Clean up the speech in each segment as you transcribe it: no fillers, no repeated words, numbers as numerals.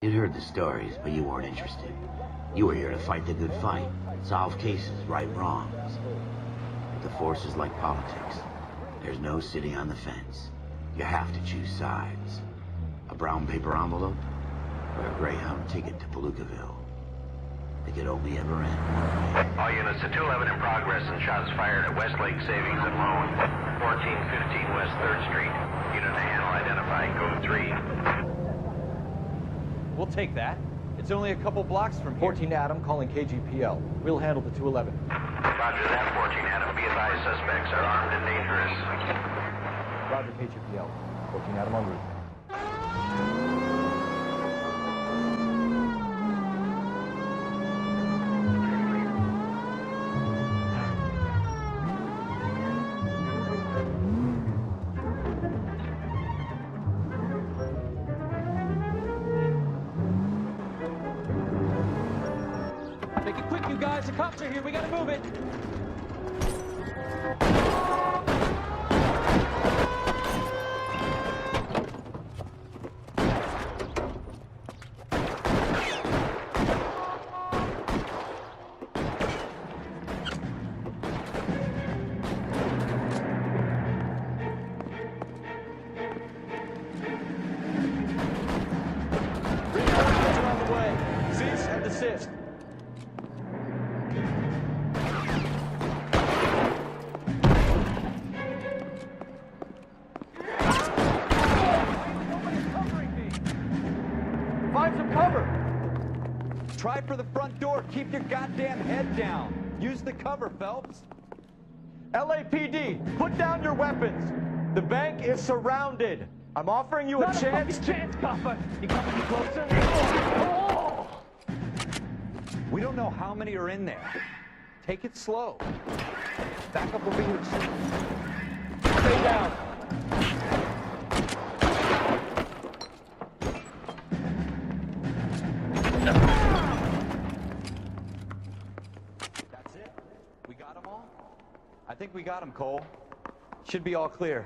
You'd heard the stories, but you weren't interested. You were here to fight the good fight, solve cases, right wrongs. But the force is like politics. There's no sitting on the fence. You have to choose sides. A brown paper envelope, or a Greyhound ticket to Palookaville. It could only ever end one way. All units to 211 in progress and shots fired at Westlake Savings and Loan, 1415 West 3rd Street. Unit to handle identifying code 3. We'll take that. It's only a couple blocks from here. 14 Adam calling KGPL. We'll handle the 211. Roger that, 14 Adam. Be advised, suspects are armed and dangerous. Roger KGPL. 14 Adam en route. Make it quick, you guys. The cops are here. We gotta move it. On the way. Cease and desist. Find some cover. Try for the front door. Keep your goddamn head down. Use the cover, Phelps. LAPD, put down your weapons. The bank is surrounded. I'm offering you a chance. Chance, copper. You coming any closer? Oh! We don't know how many are in there. Take it slow. Back up over here. Stay down. That's it. We got them all? I think we got them, Cole. Should be all clear.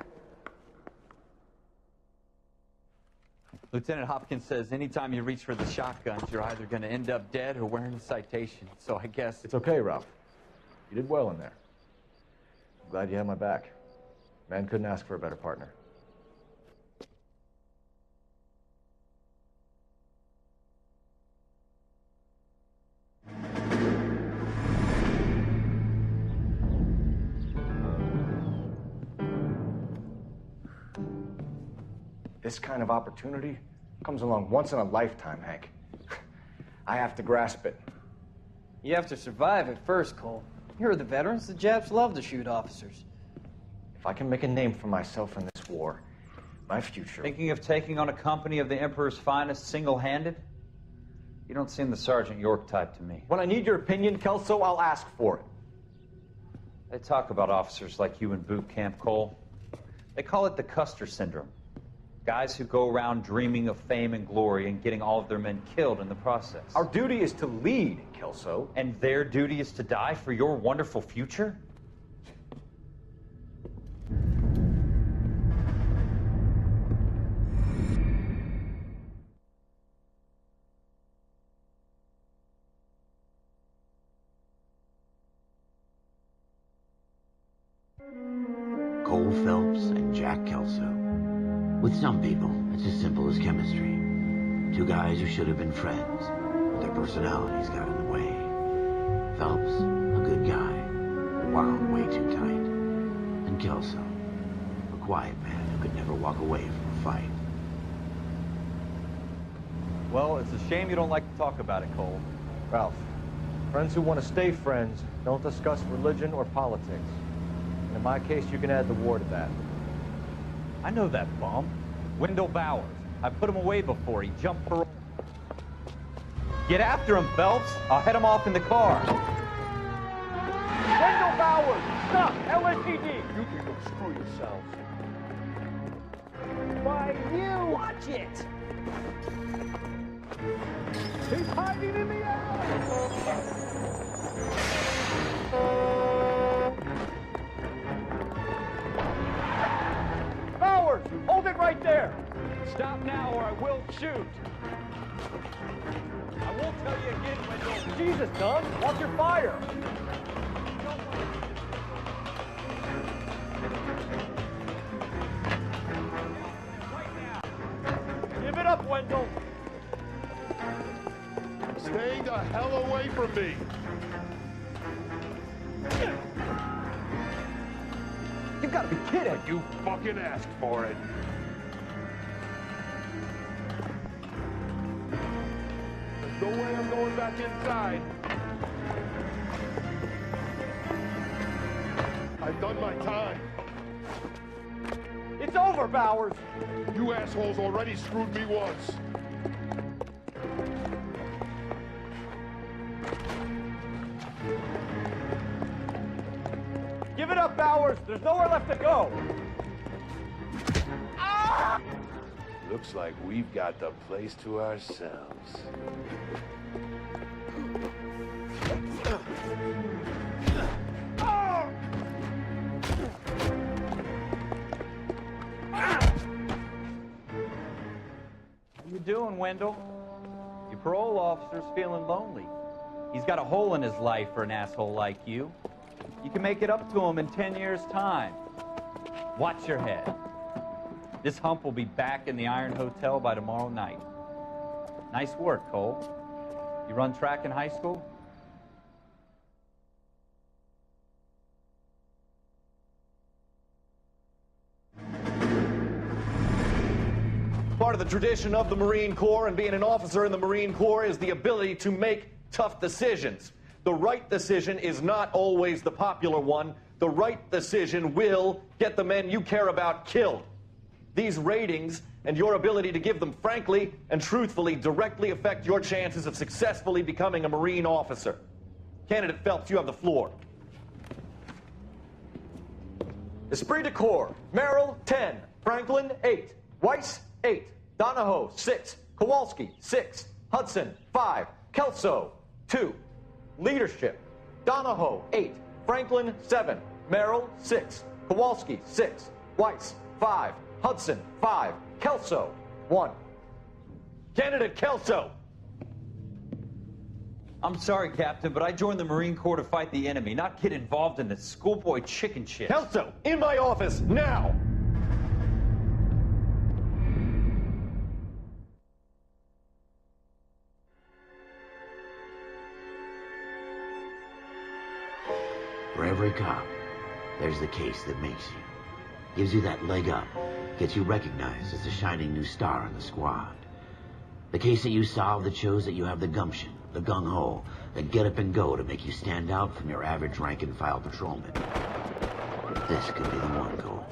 Lieutenant Hopkins says anytime you reach for the shotguns, you're either going to end up dead or wearing a citation. So I guess... It's okay, Ralph. You did well in there. I'm glad you had my back. Man couldn't ask for a better partner. This kind of opportunity comes along once in a lifetime, Hank. I have to grasp it. You have to survive it first, Cole. You're the veterans. The Japs love to shoot officers. If I can make a name for myself in this war, my future... Thinking of taking on a company of the Emperor's finest single-handed? You don't seem the Sergeant York type to me. When I need your opinion, Kelso, I'll ask for it. They talk about officers like you in boot camp, Cole. They call it the Custer syndrome. Guys who go around dreaming of fame and glory and getting all of their men killed in the process. Our duty is to lead, Kelso. And their duty is to die for your wonderful future? Cole Phelps and Jack Kelso. With some people, it's as simple as chemistry. Two guys who should have been friends, but their personalities got in the way. Phelps, a good guy, wound way too tight. And Kelso, a quiet man who could never walk away from a fight. Well, it's a shame you don't like to talk about it, Cole. Ralph, friends who want to stay friends don't discuss religion or politics. And in my case, you can add the war to that. I know that bum. Wendell Bowers. I put him away before. He jumped parole. Get after him, Phelps. I'll head him off in the car. Wendell Bowers! Stop! LAPD! You can go screw yourselves. Why, you! Watch it! He's hiding in the alley! Bowers! Hold it right there! Stop now or I will shoot. Jesus, Tom, watch your fire. Give it up, Wendell. Stay the hell away from me. You've got to be kidding. You fucking asked for it. There's no way I'm going back inside. I've done my time. It's over, Bowers. You assholes already screwed me once. Give it up, Bowers. There's nowhere left to go. Looks like we've got the place to ourselves. What are you doing, Wendell? Your parole officer's feeling lonely. He's got a hole in his life for an asshole like you. You can make it up to him in 10 years' time. Watch your head. This hump will be back in the Iron Hotel by tomorrow night. Nice work, Cole. You run track in high school? Part of the tradition of the Marine Corps and being an officer in the Marine Corps is the ability to make tough decisions. The right decision is not always the popular one. The right decision will get the men you care about killed. These ratings and your ability to give them frankly and truthfully directly affect your chances of successfully becoming a Marine officer. Candidate Phelps, you have the floor. Esprit de Corps, Merrill, 10. Franklin, 8. Weiss, 8. Donahoe, 6. Kowalski, 6. Hudson, 5. Kelso, 2. Leadership, Donahoe, 8. Franklin, 7. Merrill, 6. Kowalski, 6. Weiss, 5. Hudson, 5. Kelso, 1. Candidate Kelso. I'm sorry, Captain, but I joined the Marine Corps to fight the enemy, not get involved in this schoolboy chicken shit. Kelso, in my office, now! For every cop, there's the case that makes you. Gives you that leg up. Gets you recognized as a shining new star in the squad. The case that you solve that shows that you have the gumption, the gung-ho, the get up and go to make you stand out from your average rank-and-file patrolman. This could be the one, Cole.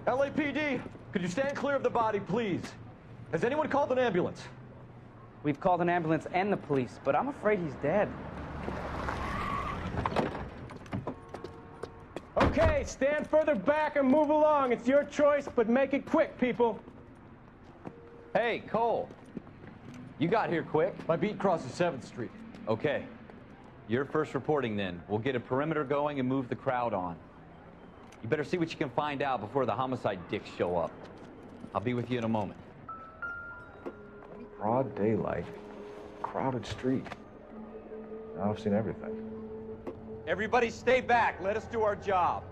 LAPD, could you stand clear of the body, please? Has anyone called an ambulance? We've called an ambulance and the police, but I'm afraid he's dead. Okay, stand further back and move along. It's your choice, but make it quick, people. Hey, Cole. You got here quick. My beat crosses 7th Street. Okay. You're first reporting then. We'll get a perimeter going and move the crowd on. You better see what you can find out before the homicide dicks show up. I'll be with you in a moment. Broad daylight, crowded street. Now I've seen everything. Everybody stay back. Let us do our job.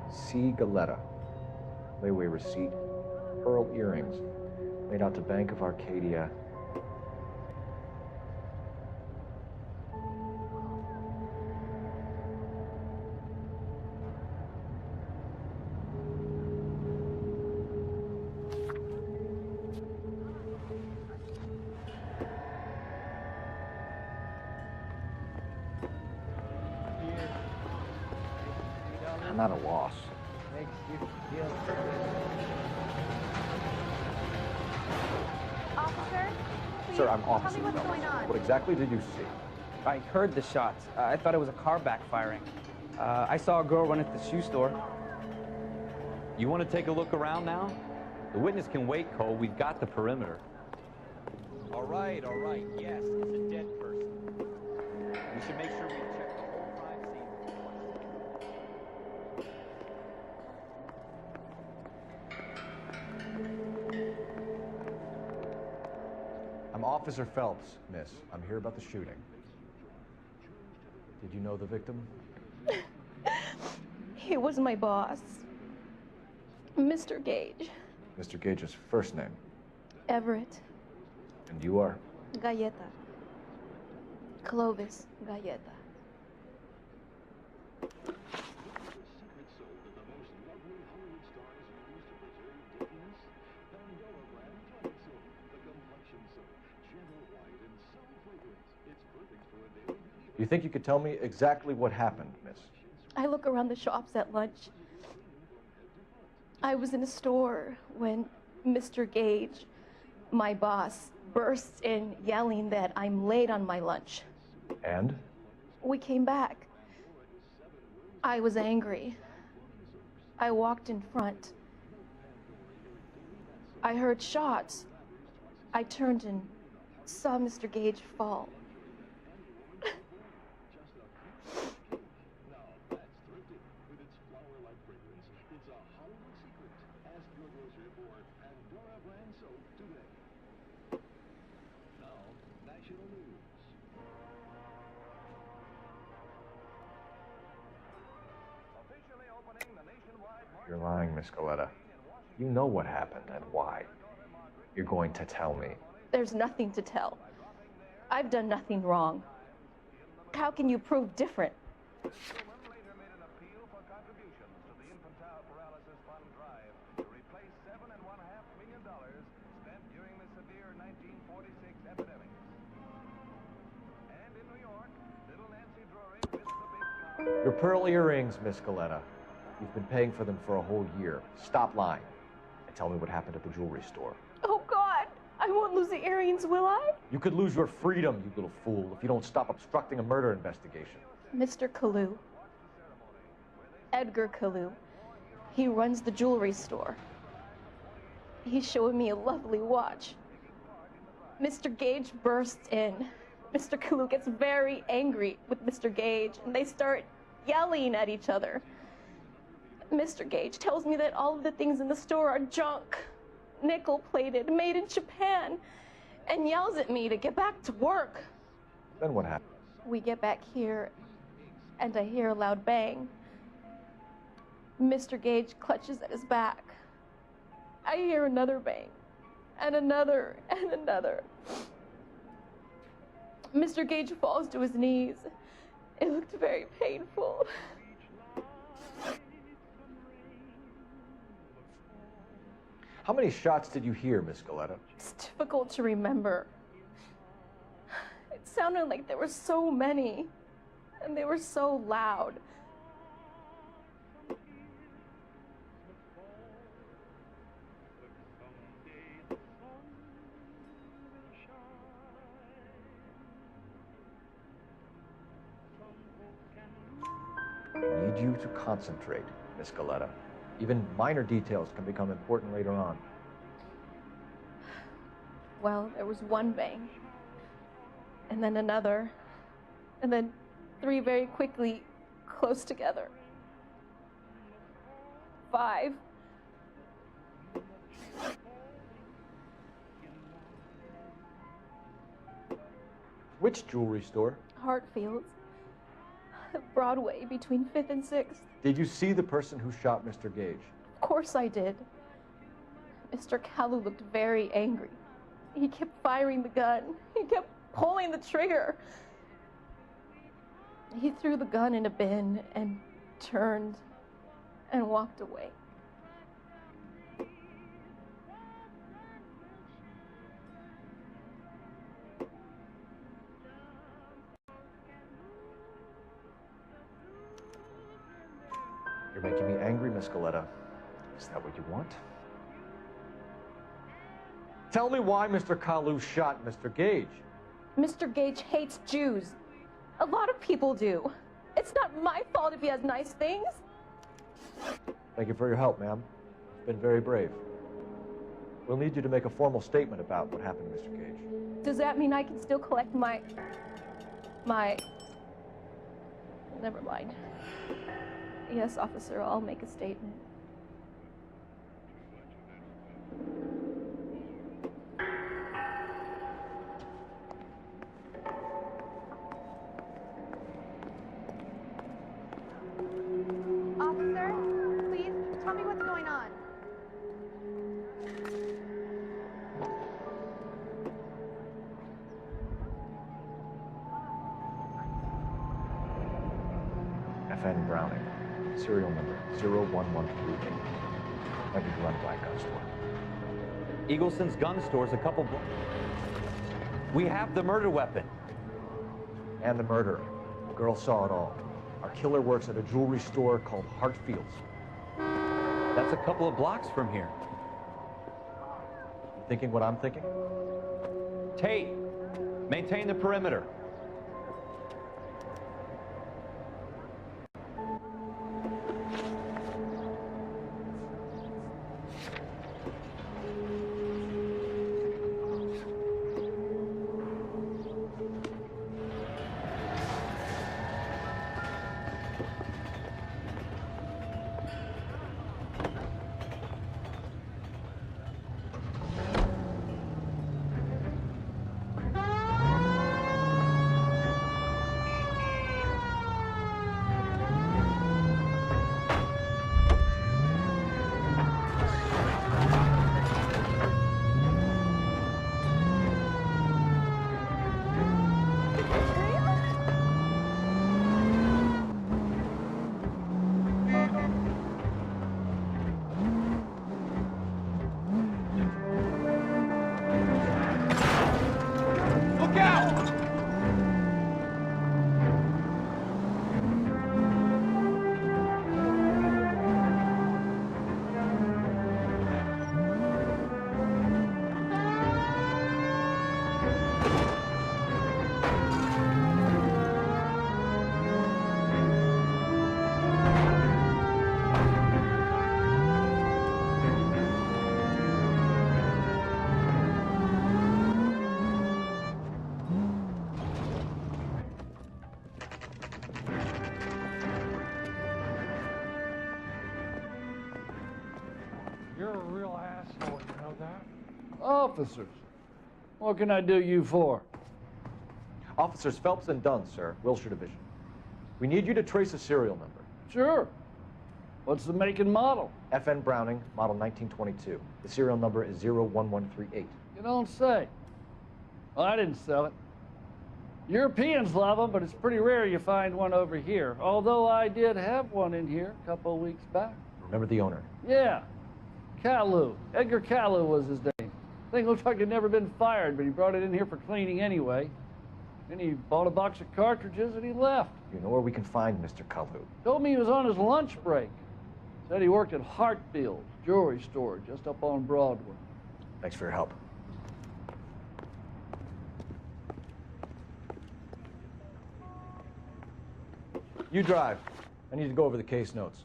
C. Galetta. Layaway receipt. Pearl earrings. Made out to Bank of Arcadia. not a loss. Makes you feel good. Officer? Please, Sir, I'm tell Officer me what's Phelps. going on. What exactly did you see? I heard the shots. I thought it was a car backfiring. I saw a girl run into the shoe store. You want to take a look around now? The witness can wait, Cole. We've got the perimeter. All right. Yes, it's a dead person. We should make sure we check the whole crime scene before. I'm Officer Phelps, miss. I'm here about the shooting. Did you know the victim? He was my boss, Mr. Gage. Mr. Gage's first name. Everett. And you are? Galleta. Clovis Galleta. You think you could tell me exactly what happened, miss? I look around the shops at lunch. I was in a store when Mr. Gage, my boss, bursts in yelling that I'm late on my lunch. And? We came back. I was angry. I walked in front. I heard shots. I turned and saw Mr. Gage fall. You're lying, Miss Galleta. You know what happened and why. You're going to tell me. There's nothing to tell. I've done nothing wrong. How can you prove different? Your pearl earrings, Miss Galleta. You've been paying for them for a whole year. Stop lying and tell me what happened at the jewelry store. Oh, God! I won't lose the earrings, will I? You could lose your freedom, you little fool, if you don't stop obstructing a murder investigation. Mr. Kalu. Edgar Kalu. He runs the jewelry store. He's showing me a lovely watch. Mr. Gage bursts in. Mr. Kalu gets very angry with Mr. Gage, and they start yelling at each other. Mr. Gage tells me that all of the things in the store are junk, nickel-plated, made in Japan, and yells at me to get back to work. Then what happened? We get back here, and I hear a loud bang. Mr. Gage clutches at his back. I hear another bang, and another, and another. Mr. Gage falls to his knees. It looked very painful. How many shots did you hear, Miss Galleta? It's difficult to remember. It sounded like there were so many, and they were so loud. I need you to concentrate, Miss Galleta. Even minor details can become important later on. Well, there was one bang, and then another, and then three very quickly, close together. 5. Which jewelry store? Hartfield's. Broadway, between 5th and 6th. Did you see the person who shot Mr. Gage? Of course I did. Mr. Kalu looked very angry. He kept firing the gun. He kept pulling the trigger. He threw the gun in a bin and turned and walked away. You're making me angry, Miss Galetta. Is that what you want? Tell me why Mr. Kalu shot Mr. Gage. Mr. Gage hates Jews. A lot of people do. It's not my fault if he has nice things. Thank you for your help, ma'am. You've been very brave. We'll need you to make a formal statement about what happened to Mr. Gage. Does that mean I can still collect my... Never mind. Yes, officer, I'll make a statement. Officer, please tell me what's going on. FN Browning, serial number 01138. I need to run a black gun store. Eagleson's gun store's a couple We have the murder weapon. And the murderer. The girl saw it all. Our killer works at a jewelry store called Hartfield's. That's a couple of blocks from here. You thinking what I'm thinking? Tate, maintain the perimeter. You're a real asshole, you know that? Officers, what can I do you for? Officers Phelps and Dunn, sir, Wilshire Division. We need you to trace a serial number. Sure. What's the make and model? FN Browning, model 1922. The serial number is 01138. You don't say. Well, I didn't sell it. Europeans love them, but it's pretty rare you find one over here. Although I did have one in here a couple of weeks back. Remember the owner? Yeah. Kalu. Edgar Kalu was his name. Thing looked like he'd never been fired, but he brought it in here for cleaning anyway. Then he bought a box of cartridges and he left. You know where we can find Mr. Kalu? Told me he was on his lunch break. Said he worked at Hartfield's jewelry store just up on Broadway. Thanks for your help. You drive. I need to go over the case notes.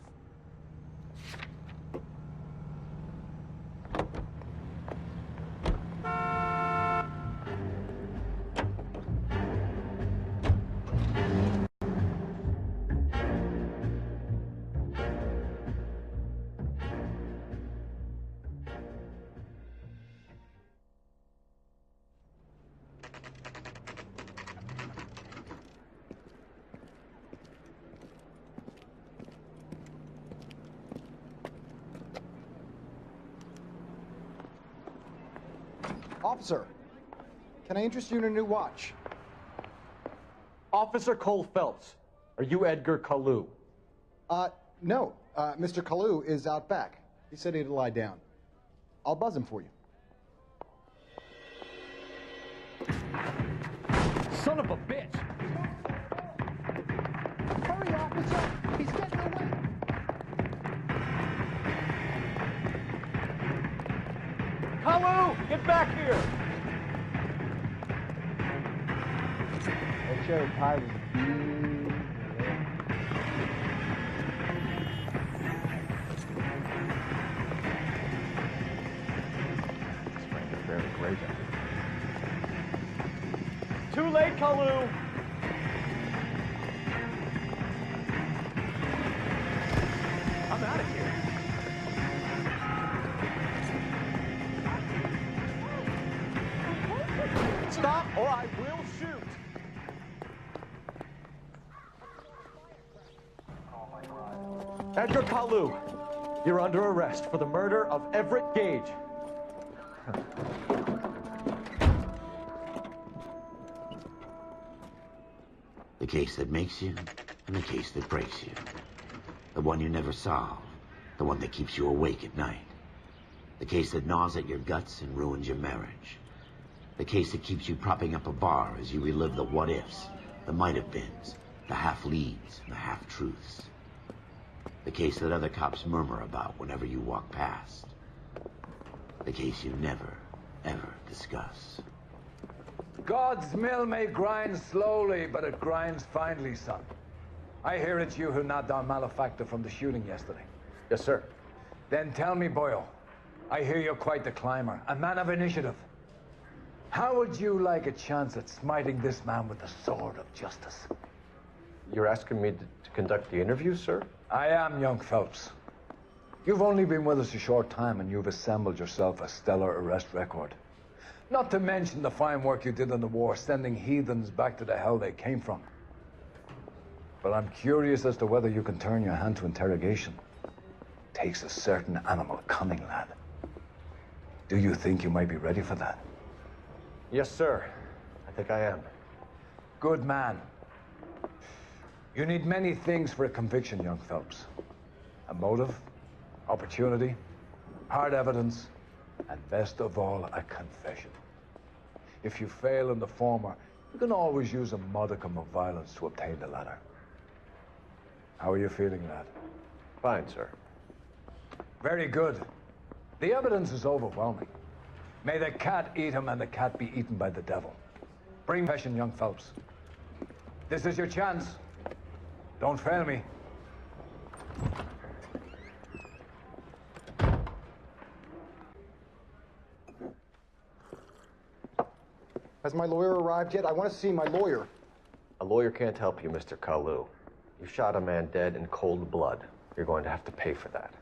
Officer, can I interest you in a new watch? Officer Cole Phelps, are you Edgar Kalu? No. Mr. Kalu is out back. He said he'd lie down. I'll buzz him for you. Son of a bitch! Hurry, officer! He's getting away! Get back here! That cherry pie was big. Very great. Too late, Kalu! I'm out of here. Stop or I will shoot! Edgar Kalu, you're under arrest for the murder of Everett Gage. The case that makes you, and the case that breaks you. The one you never solve, the one that keeps you awake at night. The case that gnaws at your guts and ruins your marriage. The case that keeps you propping up a bar as you relive the what-ifs, the might-have-beens, the half-leads, and the half-truths. The case that other cops murmur about whenever you walk past. The case you never, ever discuss. God's mill may grind slowly, but it grinds finely, son. I hear it's you who nabbed our malefactor from the shooting yesterday. Yes, sir. Then tell me, Boyle, I hear you're quite the climber, a man of initiative. How would you like a chance at smiting this man with the sword of justice? You're asking me to conduct the interview, sir? I am, young Phelps. You've only been with us a short time, and you've assembled yourself a stellar arrest record. Not to mention the fine work you did in the war, sending heathens back to the hell they came from. But I'm curious as to whether you can turn your hand to interrogation. Takes a certain animal cunning, lad. Do you think you might be ready for that? Yes, sir. I think I am. Good man. You need many things for a conviction, young Phelps. A motive, opportunity, hard evidence, and best of all, a confession. If you fail in the former, you can always use a modicum of violence to obtain the latter. How are you feeling, lad? Fine, sir. Very good. The evidence is overwhelming. May the cat eat him and the cat be eaten by the devil. Bring confession, young Phelps. This is your chance. Don't fail me. Has my lawyer arrived yet? I want to see my lawyer. A lawyer can't help you, Mr. Kalu. You shot a man dead in cold blood. You're going to have to pay for that.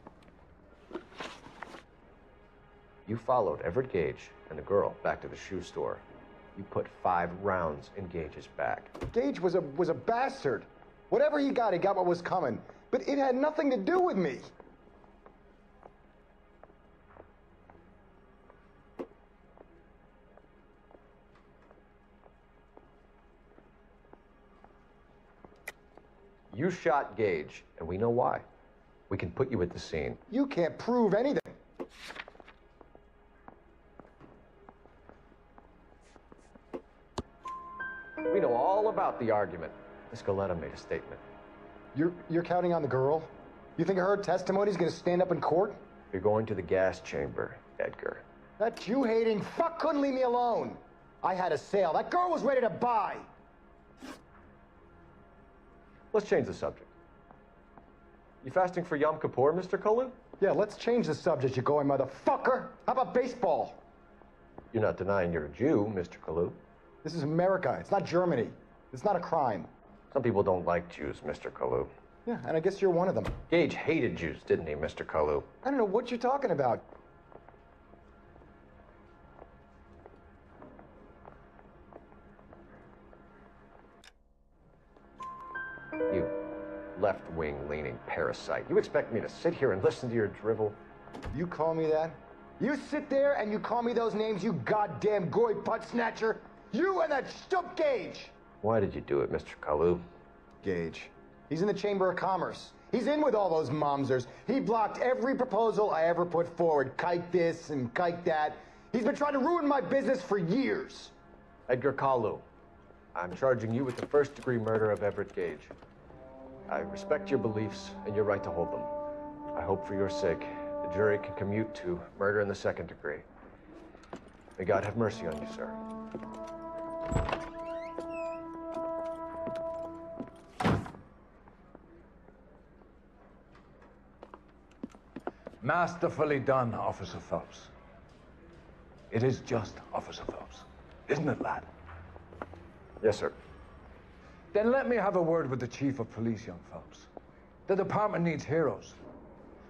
You followed Everett Gage and the girl back to the shoe store. You put 5 rounds in Gage's back. Gage was a bastard. Whatever he got what was coming. But it had nothing to do with me. You shot Gage, and we know why. We can put you at the scene. You can't prove anything. We know all about the argument. Miss Goleta made a statement. You're counting on the girl? You think her testimony's gonna stand up in court? You're going to the gas chamber, Edgar. That Jew-hating fuck couldn't leave me alone. I had a sale. That girl was ready to buy. Let's change the subject. You fasting for Yom Kippur, Mr. Kalu? Yeah, let's change the subject, you going motherfucker. How about baseball? You're not denying you're a Jew, Mr. Kalu. This is America. It's not Germany. It's not a crime. Some people don't like Jews, Mr. Kalu. Yeah, and I guess you're one of them. Gage hated Jews, didn't he, Mr. Kalu? I don't know what you're talking about. You left-wing leaning parasite. You expect me to sit here and listen to your drivel? You call me that? You sit there and you call me those names, you goddamn goy putt snatcher? You and that stump Gage! Why did you do it, Mr. Kalu? Gage. He's in the Chamber of Commerce. He's in with all those momsers. He blocked every proposal I ever put forward. Kike this and kike that. He's been trying to ruin my business for years. Edgar Kalu, I'm charging you with the first-degree murder of Everett Gage. I respect your beliefs and your right to hold them. I hope for your sake the jury can commute to murder in the second degree. May God have mercy on you, sir. Masterfully done, Officer Phelps. It is just Officer Phelps, isn't it, lad? Yes, sir. Then let me have a word with the Chief of Police, young Phelps. The department needs heroes.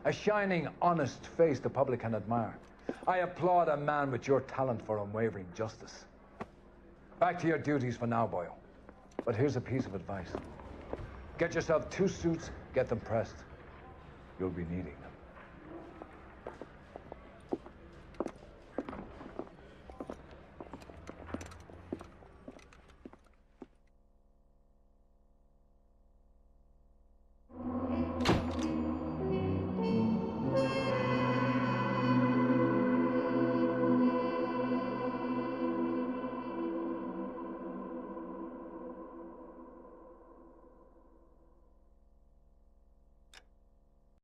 A shining, honest face the public can admire. I applaud a man with your talent for unwavering justice. Back to your duties for now, boyo. But here's a piece of advice. Get yourself 2 suits, get them pressed. You'll be needing them.